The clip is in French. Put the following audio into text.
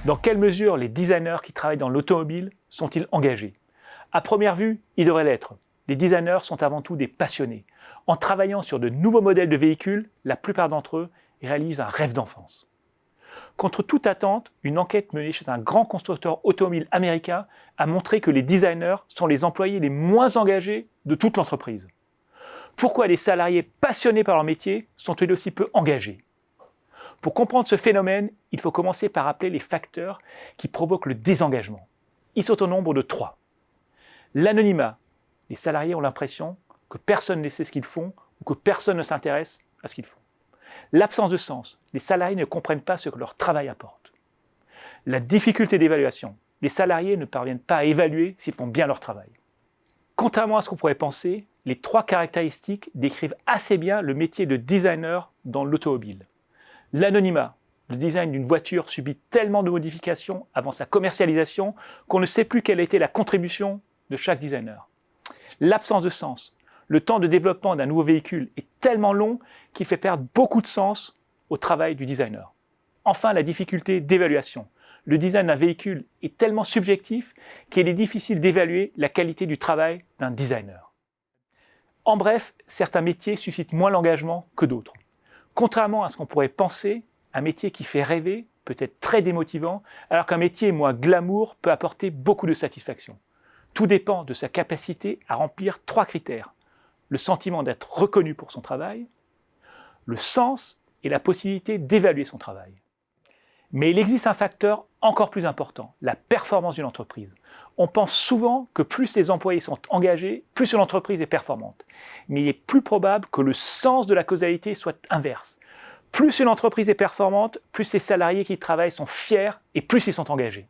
Dans quelle mesure les designers qui travaillent dans l'automobile sont-ils engagés? À première vue, ils devraient l'être. Les designers sont avant tout des passionnés. En travaillant sur de nouveaux modèles de véhicules, la plupart d'entre eux réalisent un rêve d'enfance. Contre toute attente, une enquête menée chez un grand constructeur automobile américain a montré que les designers sont les employés les moins engagés de toute l'entreprise. Pourquoi les salariés passionnés par leur métier sont-ils aussi peu engagés? Pour comprendre ce phénomène, il faut commencer par rappeler les facteurs qui provoquent le désengagement. Ils sont au nombre de 3. L'anonymat. Les salariés ont l'impression que personne ne sait ce qu'ils font ou que personne ne s'intéresse à ce qu'ils font. L'absence de sens. Les salariés ne comprennent pas ce que leur travail apporte. La difficulté d'évaluation. Les salariés ne parviennent pas à évaluer s'ils font bien leur travail. Contrairement à ce qu'on pourrait penser, les 3 caractéristiques décrivent assez bien le métier de designer dans l'automobile. L'anonymat. Le design d'une voiture subit tellement de modifications avant sa commercialisation qu'on ne sait plus quelle était la contribution de chaque designer. L'absence de sens. Le temps de développement d'un nouveau véhicule est tellement long qu'il fait perdre beaucoup de sens au travail du designer. Enfin, la difficulté d'évaluation. Le design d'un véhicule est tellement subjectif qu'il est difficile d'évaluer la qualité du travail d'un designer. En bref, certains métiers suscitent moins l'engagement que d'autres. Contrairement à ce qu'on pourrait penser, un métier qui fait rêver peut être très démotivant, alors qu'un métier moins glamour peut apporter beaucoup de satisfaction. Tout dépend de sa capacité à remplir 3 critères. Le sentiment d'être reconnu pour son travail, le sens et la possibilité d'évaluer son travail. Mais il existe un facteur encore plus important, la performance d'une entreprise. On pense souvent que plus les employés sont engagés, plus une entreprise est performante. Mais il est plus probable que le sens de la causalité soit inverse. Plus une entreprise est performante, plus ses salariés qui y travaillent sont fiers et plus ils sont engagés.